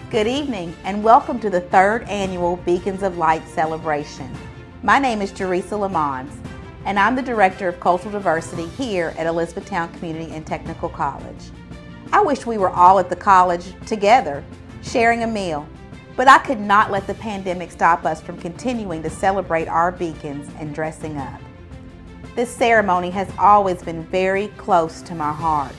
Good evening and welcome to the third annual Beacons of Light celebration. My name is Jerisa Lamons and I'm the Director of Cultural Diversity here at Elizabethtown Community and Technical College. I wish we were all at the college together, sharing a meal, but I could not let the pandemic stop us from continuing to celebrate our beacons and dressing up. This ceremony has always been very close to my heart.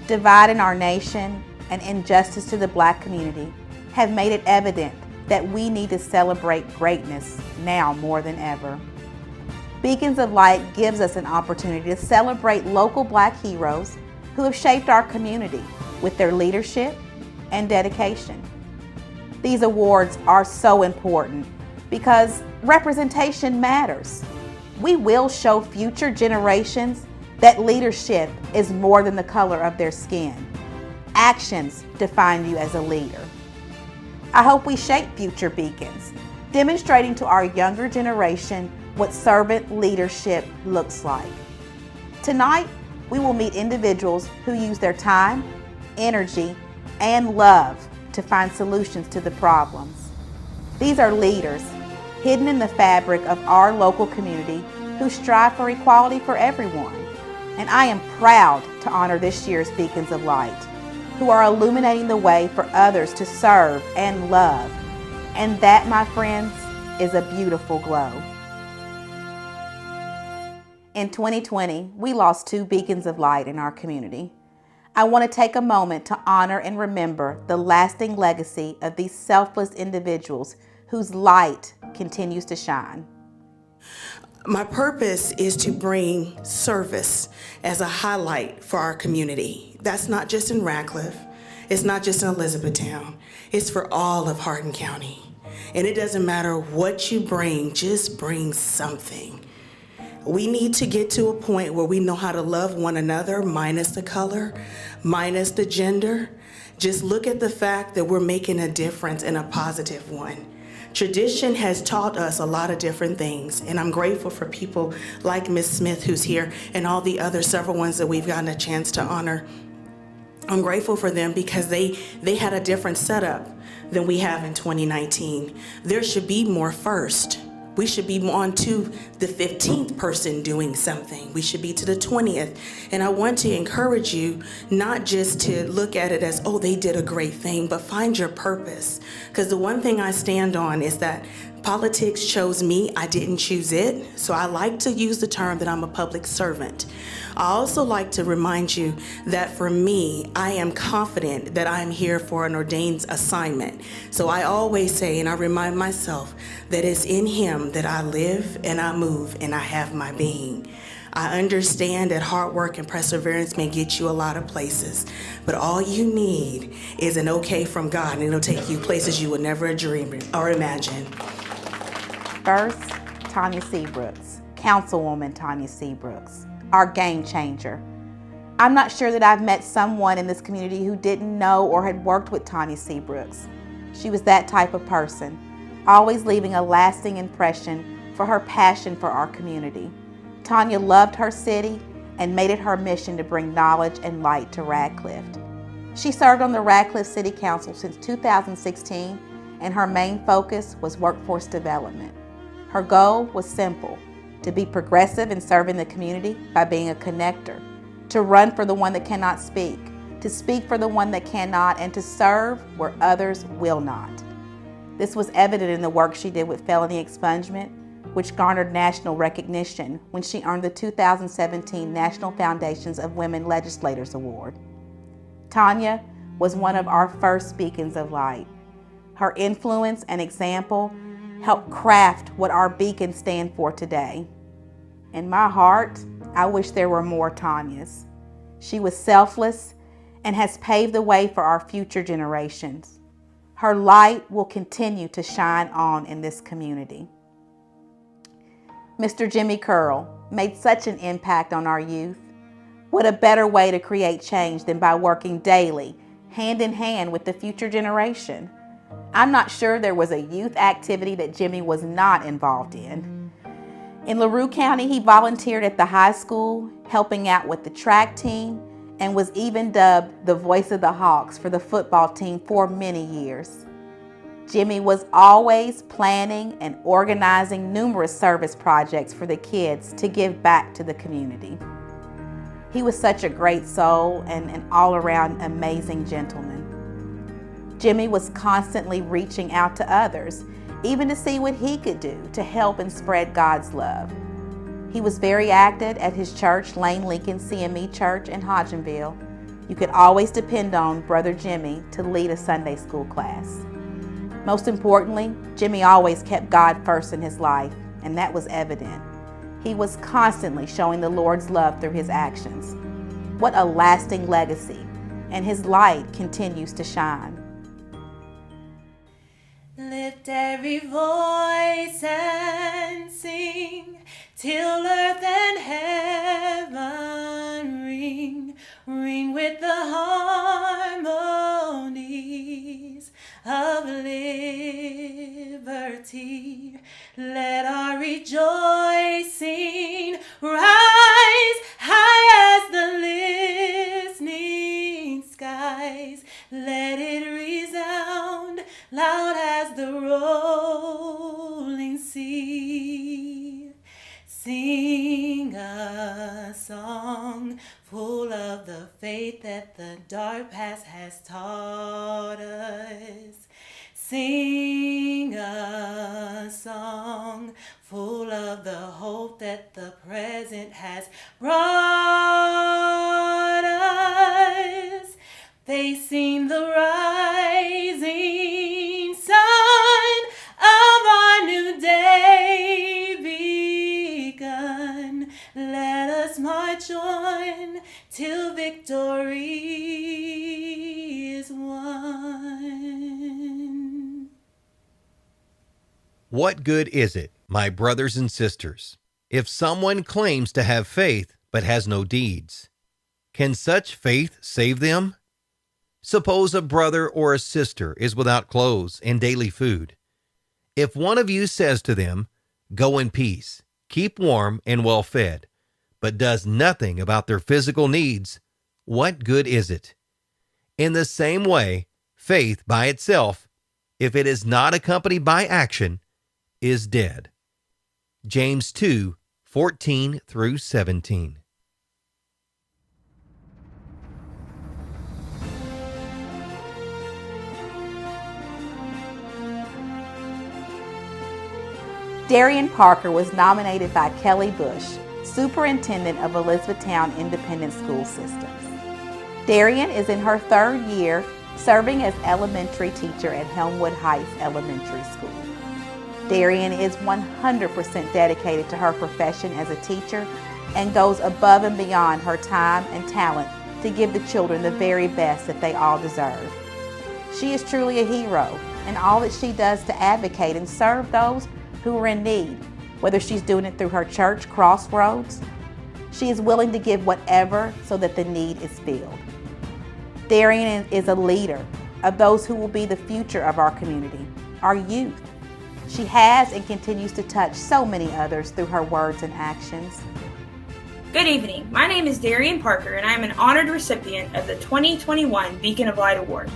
Divide in our nation and injustice to the Black community have made it evident that we need to celebrate greatness now more than ever. Beacons of Light gives us an opportunity to celebrate local Black heroes who have shaped our community with their leadership and dedication. These awards are so important because representation matters. We will show future generations that leadership is more than the color of their skin. Actions define you as a leader. I hope we shape future beacons, demonstrating to our younger generation what servant leadership looks like. Tonight, we will meet individuals who use their time, energy, and love to find solutions to the problems. These are leaders hidden in the fabric of our local community who strive for equality for everyone. And I am proud to honor this year's Beacons of Light, who are illuminating the way for others to serve and love. And that, my friends, is a beautiful glow. In 2020, we lost 2 beacons of light in our community. I want to take a moment to honor and remember the lasting legacy of these selfless individuals whose light continues to shine. My purpose is to bring service as a highlight for our community. That's not just in Radcliffe, it's not just in Elizabethtown, it's for all of Hardin County. And it doesn't matter what you bring, just bring something. We need to get to a point where we know how to love one another, minus the color, minus the gender. Just look at the fact that we're making a difference and a positive one. Tradition has taught us a lot of different things, and I'm grateful for people like Ms. Smith who's here and all the other several ones that we've gotten a chance to honor. I'm grateful for them because they had a different setup than we have in 2019. There should be more first. We should be on to the 15th person doing something. We should be to the 20th. And I want to encourage you not just to look at it as, oh, they did a great thing, but find your purpose. Because the one thing I stand on is that politics chose me, I didn't choose it. So I like to use the term that I'm a public servant. I also like to remind you that for me, I am confident that I'm here for an ordained assignment. So I always say, and I remind myself, that it's in Him that I live and I move and I have my being. I understand that hard work and perseverance may get you a lot of places, but all you need is an okay from God, and it'll take you places you would never dream or imagine. First, Tanya Seabrooks, Councilwoman Tanya Seabrooks, our game changer. I'm not sure that I've met someone in this community who didn't know or had worked with Tanya Seabrooks. She was that type of person, always leaving a lasting impression for her passion for our community. Tanya loved her city and made it her mission to bring knowledge and light to Radcliffe. She served on the Radcliffe City Council since 2016, and her main focus was workforce development. Her goal was simple: to be progressive in serving the community by being a connector, to run for the one that cannot speak, to speak for the one that cannot, and to serve where others will not. This was evident in the work she did with felony expungement, which garnered national recognition when she earned the 2017 National Foundations of Women Legislators Award. Tanya was one of our first beacons of light. Her influence and example helped craft what our beacons stand for today. In my heart, I wish there were more Tanyas. She was selfless and has paved the way for our future generations. Her light will continue to shine on in this community. Mr. Jimmy Curl made such an impact on our youth. What a better way to create change than by working daily, hand in hand with the future generation. I'm not sure there was a youth activity that Jimmy was not involved in. In LaRue County, he volunteered at the high school, helping out with the track team and was even dubbed the voice of the Hawks for the football team for many years. Jimmy was always planning and organizing numerous service projects for the kids to give back to the community. He was such a great soul and an all-around amazing gentleman. Jimmy was constantly reaching out to others, even to see what he could do to help and spread God's love. He was very active at his church, Lane Lincoln CME Church in Hodgenville. You could always depend on Brother Jimmy to lead a Sunday school class. Most importantly, Jimmy always kept God first in his life, and that was evident. He was constantly showing the Lord's love through his actions. What a lasting legacy, and his light continues to shine. Lift every voice and sing till earth and heaven ring, ring with the harmonies of liberty. Let our rejoicing rise high as the listening skies. Let it resound loud as the rolling sea. Sing a song full of the faith that the dark past has taught us. Sing a song full of the hope that the present has brought us. Facing the rising sun of our new day begun. Let us march on till victory is won. What good is it, my brothers and sisters, if someone claims to have faith but has no deeds? Can such faith save them? Suppose a brother or a sister is without clothes and daily food. If one of you says to them, "Go in peace, keep warm and well fed," but does nothing about their physical needs, what good is it? In the same way, faith by itself, if it is not accompanied by action, is dead. James 2:14 through 17. Darian Parker was nominated by Kelly Bush, Superintendent of Elizabethtown Independent School Systems. Darian is in her third year serving as elementary teacher at Helmwood Heights Elementary School. Darian is 100% dedicated to her profession as a teacher and goes above and beyond her time and talent to give the children the very best that they all deserve. She is truly a hero in all that she does to advocate and serve those who are in need, whether she's doing it through her church, Crossroads. She is willing to give whatever so that the need is filled. Darian is a leader of those who will be the future of our community, our youth. She has and continues to touch so many others through her words and actions. Good evening. My name is Darian Parker, and I am an honored recipient of the 2021 Beacon of Light Award.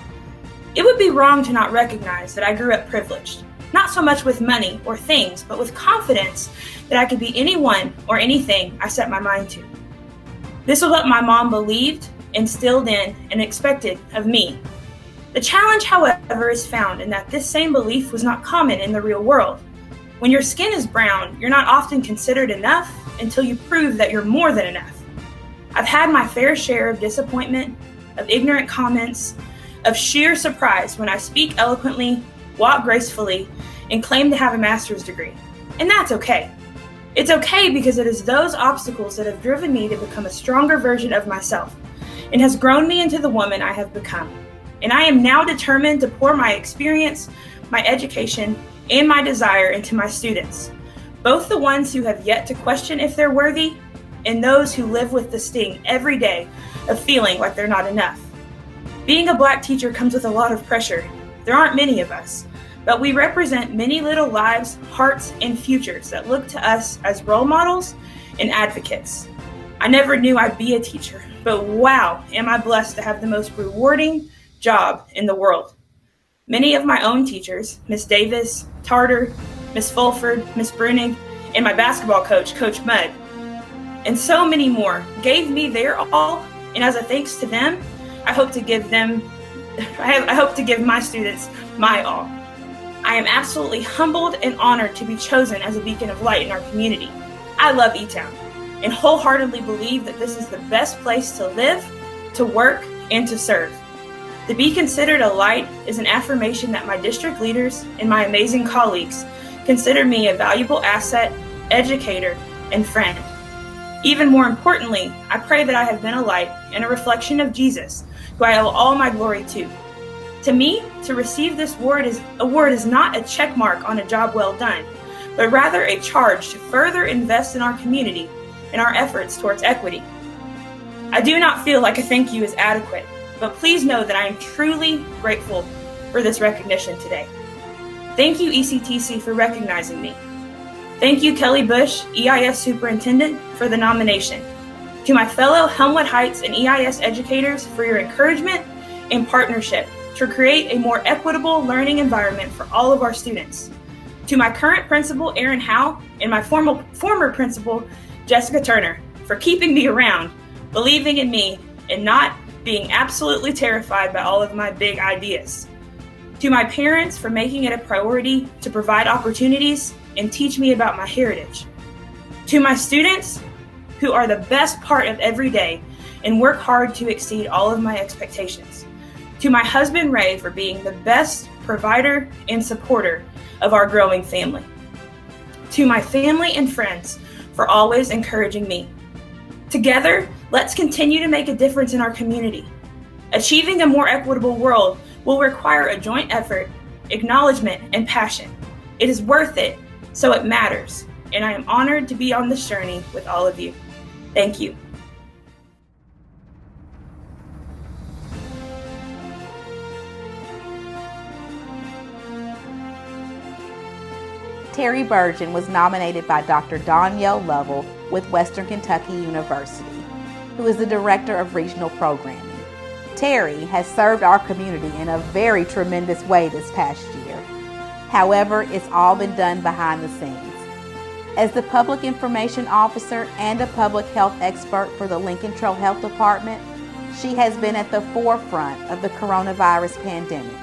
It would be wrong to not recognize that I grew up privileged, not so much with money or things, but with confidence that I could be anyone or anything I set my mind to. This was what my mom believed, instilled in, and expected of me. The challenge, however, is found in that this same belief was not common in the real world. When your skin is brown, you're not often considered enough until you prove that you're more than enough. I've had my fair share of disappointment, of ignorant comments, of sheer surprise when I speak eloquently, walk gracefully, and claim to have a master's degree. And that's okay. It's okay because it is those obstacles that have driven me to become a stronger version of myself and has grown me into the woman I have become. And I am now determined to pour my experience, my education, and my desire into my students, both the ones who have yet to question if they're worthy and those who live with the sting every day of feeling like they're not enough. Being a Black teacher comes with a lot of pressure. There aren't many of us, but we represent many little lives, hearts, and futures that look to us as role models and advocates. I I never knew I'd be a teacher, but wow, am I blessed to have the most rewarding job in the world. Many of my own teachers, Miss Davis, Tarter, Miss Fulford, Miss Brunig, and my basketball coach, Coach Mudd, and so many more, gave me their all, and as a thanks to them, I hope to give my students my all. I am absolutely humbled and honored to be chosen as a beacon of light in our community. I love E-Town and wholeheartedly believe that this is the best place to live, to work, and to serve. To be considered a light is an affirmation that my district leaders and my amazing colleagues consider me a valuable asset, educator, and friend. Even more importantly, I pray that I have been a light and a reflection of Jesus, who I owe all my glory to. To me, to receive this award is not a check mark on a job well done, but rather a charge to further invest in our community and our efforts towards equity. I do not feel like a thank you is adequate, but please know that I am truly grateful for this recognition today. Thank you, ECTC, for recognizing me. Thank you, Kelly Bush, EIS Superintendent, for the nomination. To my fellow Helmwood Heights and EIS educators for your encouragement and partnership to create a more equitable learning environment for all of our students. To my current principal, Aaron Howe, and my former principal, Jessica Turner, for keeping me around, believing in me, and not being absolutely terrified by all of my big ideas. To my parents for making it a priority to provide opportunities and teach me about my heritage. To my students who are the best part of every day and work hard to exceed all of my expectations. To my husband, Ray, for being the best provider and supporter of our growing family. To my family and friends for always encouraging me. Together, let's continue to make a difference in our community. Achieving a more equitable world will require a joint effort, acknowledgement, and passion. It is worth it, so it matters, and I am honored to be on this journey with all of you. Thank you. Terry Burgeon was nominated by Dr. Danielle Lovell with Western Kentucky University, who is the Director of Regional Programming. Terry has served our community in a very tremendous way this past year. However, it's all been done behind the scenes. As the Public Information Officer and a public health expert for the Lincoln Trail Health Department, she has been at the forefront of the coronavirus pandemic.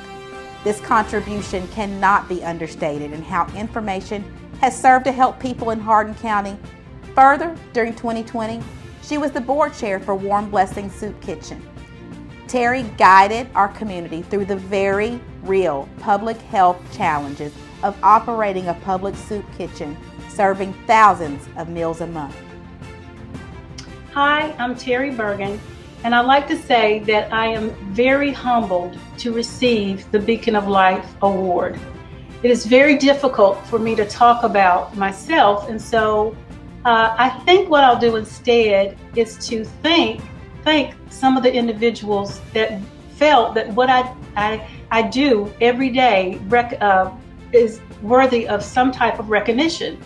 This contribution cannot be understated in how information has served to help people in Hardin County. Further, during 2020, she was the board chair for Warm Blessing Soup Kitchen. Terry guided our community through the very real public health challenges of operating a public soup kitchen, serving thousands of meals a month. Hi, I'm Terry Bergen, and I'd like to say that I am very humbled to receive the Beacon of Light Award. It is very difficult for me to talk about myself, and so I think what I'll do instead is to thank some of the individuals that felt that what I do every day is worthy of some type of recognition.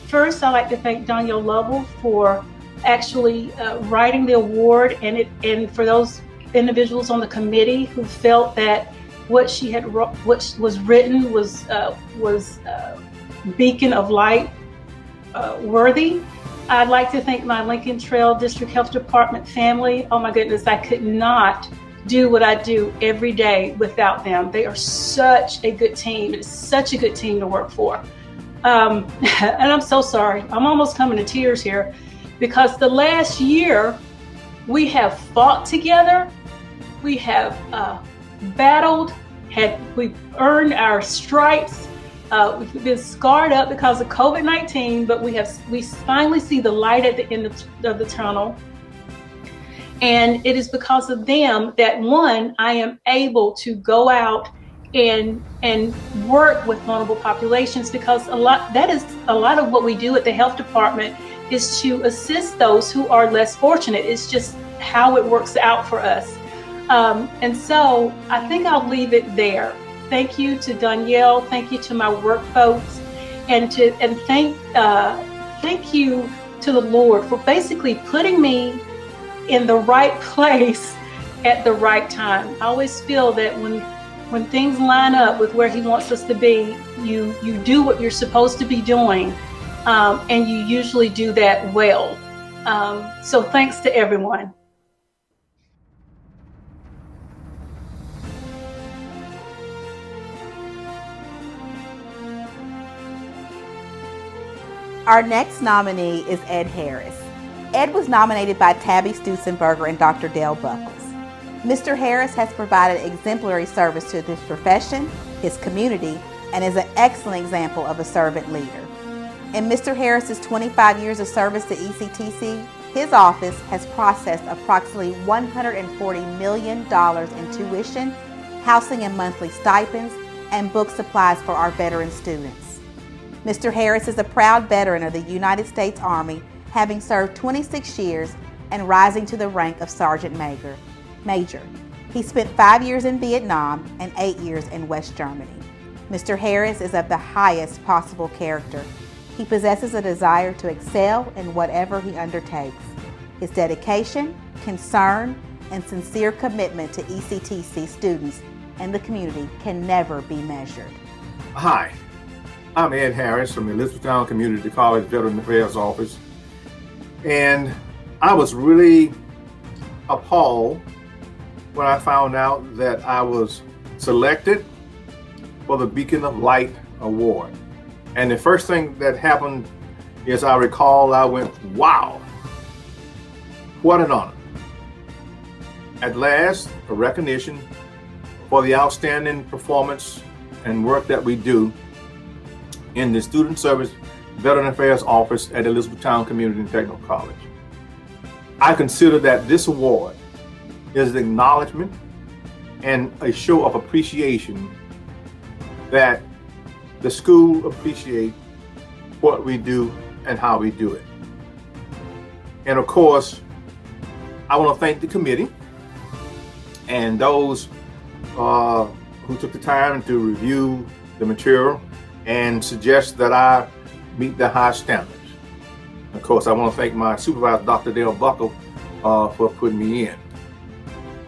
First, I'd like to thank Danielle Lovell for actually writing the award, and for those individuals on the committee who felt that what was written was Beacon of Light worthy. I'd like to thank my Lincoln Trail District Health Department family. Oh my goodness, I could not do what I do every day without them. They are such a good team. It's such a good team to work for. And I'm so sorry. I'm almost coming to tears here, because the last year we have fought together. We have battled, we've earned our stripes. We've been scarred up because of COVID-19, but we finally see the light at the end of the tunnel. And it is because of them that, one, I am able to go out and work with vulnerable populations, because a lot of what we do at the health department is to assist those who are less fortunate. It's just how it works out for us. And so I think I'll leave it there. Thank you to Danielle. Thank you to my work folks, and thank you to the Lord for basically putting me in the right place at the right time. I always feel that when things line up with where He wants us to be, you do what you're supposed to be doing, and you usually do that well. So thanks to everyone. Our next nominee is Ed Harris. Ed was nominated by Tabby Stusenberger and Dr. Dale Buckles. Mr. Harris has provided exemplary service to this profession, his community, and is an excellent example of a servant leader. In Mr. Harris's 25 years of service to ECTC, his office has processed approximately $140 million in tuition, housing and monthly stipends, and book supplies for our veteran students. Mr. Harris is a proud veteran of the United States Army, having served 26 years and rising to the rank of Sergeant Major. He spent 5 years in Vietnam and 8 years in West Germany. Mr. Harris is of the highest possible character. He possesses a desire to excel in whatever he undertakes. His dedication, concern, and sincere commitment to ECTC students and the community can never be measured. Hi, I'm Ed Harris from the Elizabethtown Community College Veteran Affairs Office, and I was really appalled when I found out that I was selected for the Beacon of Light Award. And the first thing that happened is I recall I went, wow, what an honor. At last, a recognition for the outstanding performance and work that we do in the Student Service Veteran Affairs Office at Elizabethtown Community and Technical College. I consider that this award is an acknowledgement and a show of appreciation that the school appreciates what we do and how we do it. And of course, I want to thank the committee and those who took the time to review the material and suggest that I meet the high standards. Of course, I want to thank my supervisor, Dr. Dale Buckle, for putting me in.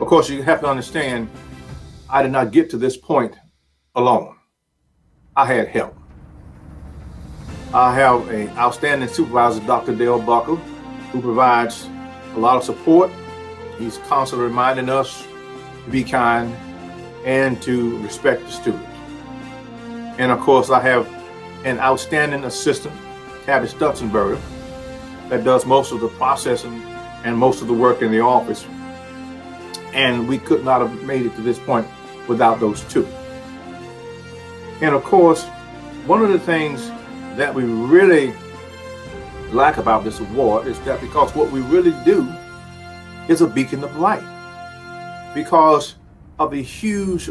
Of course, you have to understand, I did not get to this point alone. I had help. I have an outstanding supervisor, Dr. Dale Buckle, who provides a lot of support. He's constantly reminding us to be kind and to respect the students. And of course, I have an outstanding assistant, Tabby Stusenberger, that does most of the processing and most of the work in the office. And we could not have made it to this point without those two. And of course, one of the things that we really like about this award is that because what we really do is a beacon of light. Because of the huge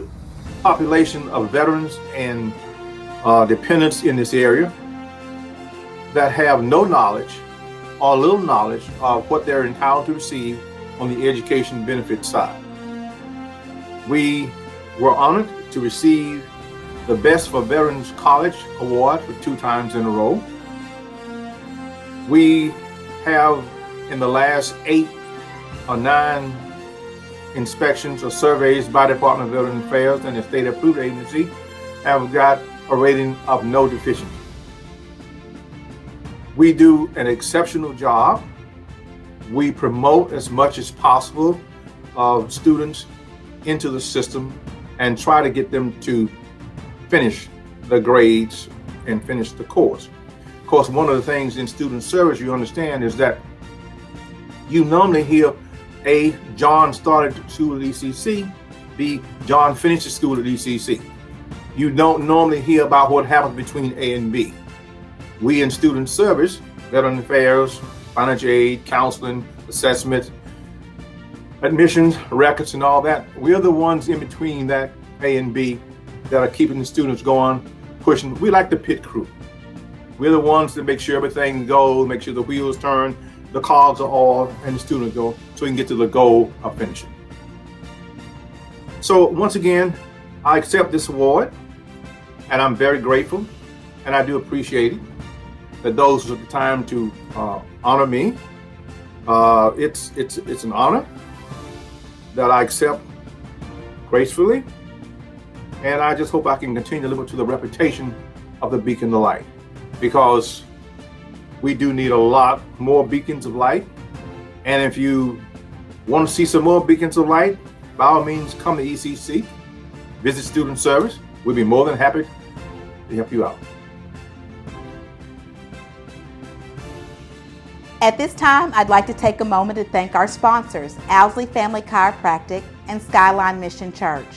population of veterans and dependents in this area that have no knowledge or little knowledge of what they're entitled to receive on the education benefit side. We were honored to receive the Best for Veterans College Award for 2 times in a row. We have, in the last 8 or 9 inspections or surveys by the Department of Veterans Affairs and the state approved agency, have got a rating of no deficiency. We do an exceptional job. We promote as much as possible of students into the system and try to get them to finish the grades and finish the course. Of course, one of the things in student service you understand is that you normally hear A, John started school at ECC, B, John finished school at ECC. You don't normally hear about what happens between A and B. We in student service, veteran affairs, financial aid, counseling, assessment, admissions, records, and all that, we're the ones in between that A and B that are keeping the students going, pushing. We like the pit crew. We're the ones that make sure everything goes, make sure the wheels turn, the cogs are off, and the students go, so we can get to the goal of finishing. So once again, I accept this award, and I'm very grateful, and I do appreciate it. that those who took the time to honor me. It's an honor that I accept gracefully, and I just hope I can continue to live up to the reputation of the Beacon of Light, because we do need a lot more beacons of light. And if you want to see some more beacons of light, by all means, come to ECC, visit Student Service. We'd be more than happy to help you out. At this time, I'd like to take a moment to thank our sponsors, Owsley Family Chiropractic and Skyline Mission Church.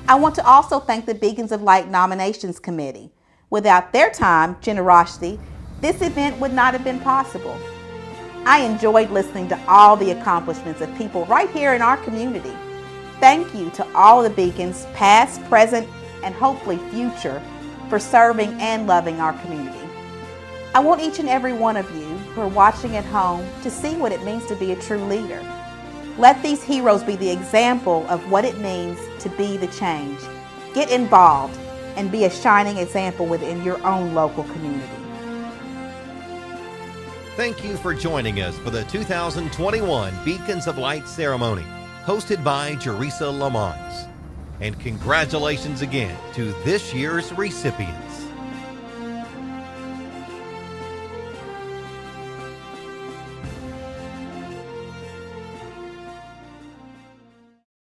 I want to also thank the Beacons of Light Nominations Committee. Without their time, generosity, this event would not have been possible. I enjoyed listening to all the accomplishments of people right here in our community. Thank you to all the Beacons, past, present, and hopefully future, for serving and loving our community. I want each and every one of you who are watching at home to see what it means to be a true leader. Let these heroes be the example of what it means to be the change. Get involved and be a shining example within your own local community. Thank you for joining us for the 2021 Beacons of Light ceremony, hosted by Jerisa Lamont. And congratulations again to this year's recipients.